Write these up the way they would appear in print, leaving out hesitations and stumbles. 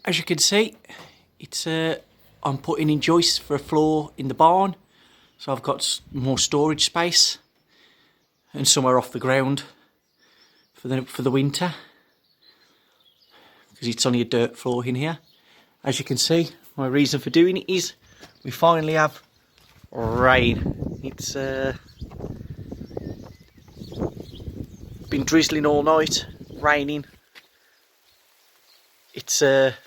As you can see, it's I'm putting in joists for a floor in the barn, so I've got more storage space and somewhere off the ground for the winter, because it's only a dirt floor in here. As you can see, my reason for doing it is we finally have rain. It's been drizzling all night, raining. It's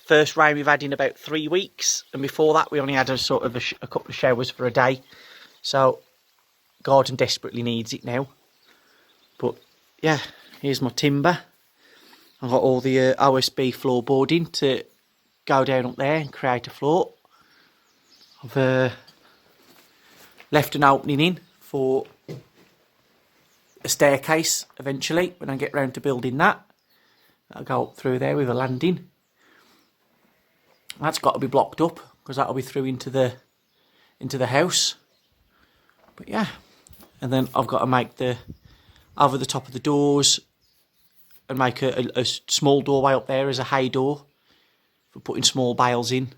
first rain we've had in about 3 weeks, and before that we only had a sort of a couple of showers for a day. So garden desperately needs it now. But yeah, here's my timber. I've got all the OSB floorboarding to go down up there and create a floor. I've left an opening in for a staircase eventually when I get round to building that. I'll go up through there with a landing. That's got to be blocked up because that'll be through into the house. But yeah, and then I've got to make over the top of the doors and make a small doorway up there as a hay door for putting small bales in.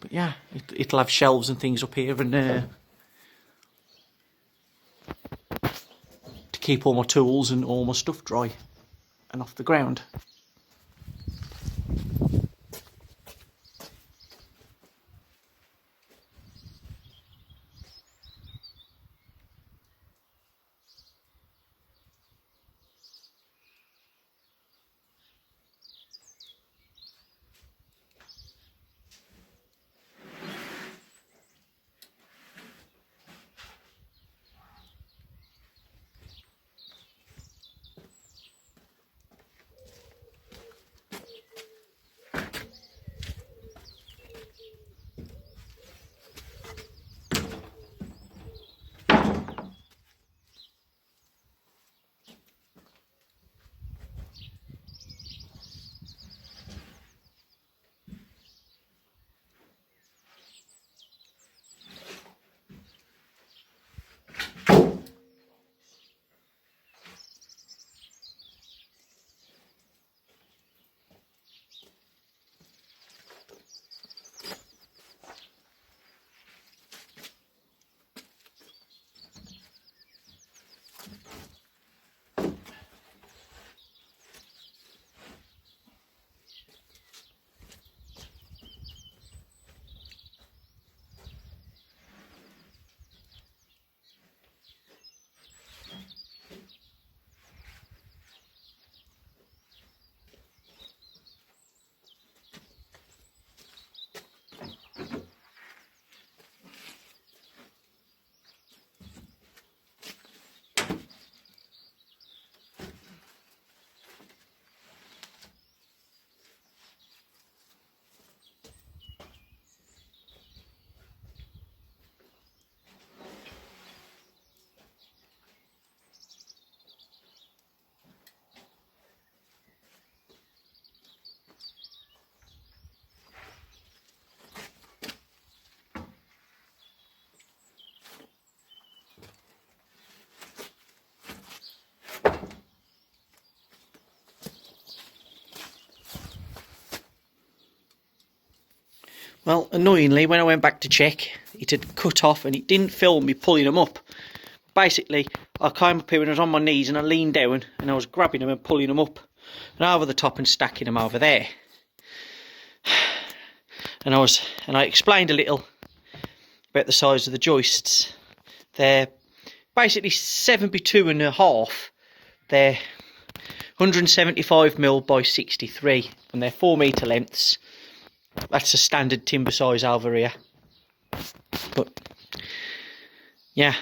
But yeah, it'll have shelves and things up here, and to keep all my tools and all my stuff dry and off the ground. Well, annoyingly, when I went back to check, it had cut off and it didn't film me pulling them up. Basically, I came up here and I was on my knees and I leaned down and I was grabbing them and pulling them up and over the top and stacking them over there. And I explained a little about the size of the joists. They're basically 72.5. They're 175mm by 63, and they're 4 metre lengths. That's a standard timber size over here. But yeah,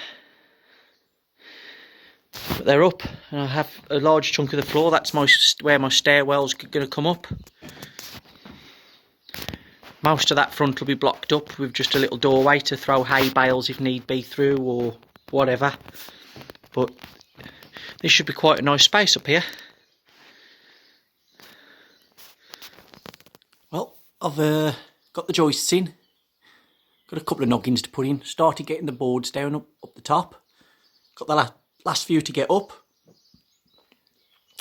but they're up, and I have a large chunk of the floor. That's where my stairwell's going to come up. Most of that front will be blocked up with just a little doorway to throw hay bales if need be through or whatever. But this should be quite a nice space up here. Well, I've got the joists in. Got a couple of noggins to put in. Started getting the boards down up the top. Got the last few to get up.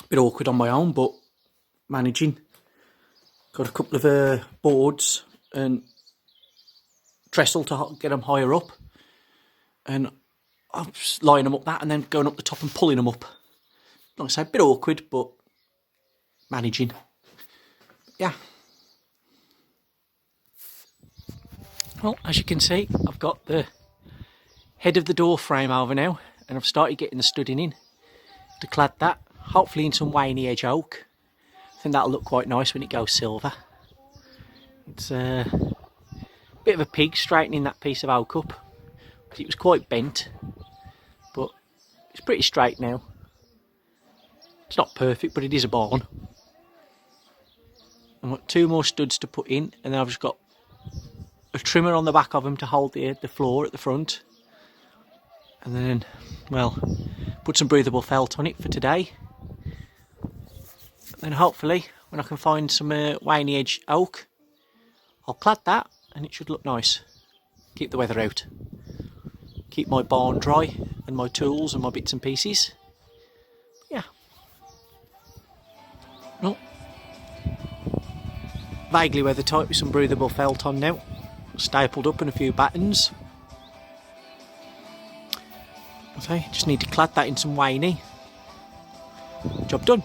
A bit awkward on my own, but managing. Got a couple of boards and trestle to get them higher up, and I'm just lining them up that and then going up the top and pulling them up. Like I say, a bit awkward, but managing. Yeah. Well, as you can see, I've got the head of the door frame over now, and I've started getting the studding in to clad that, hopefully in some Waney edge oak. I think that'll look quite nice when it goes silver. It's a bit of a pig straightening that piece of oak up, because it was quite bent, but it's pretty straight now. It's not perfect, but it is a barn. I've got 2 more studs to put in, and then I've just got a trimmer on the back of them to hold the floor at the front. And then, well, put some breathable felt on it for today. And then hopefully, when I can find some Waney edge oak, I'll clad that and it should look nice. Keep the weather out. Keep my barn dry and my tools and my bits and pieces. Yeah. Well, vaguely weather tight with some breathable felt on now. Stapled up and a few battens. Okay, just need to clad that in some Waney. Job done.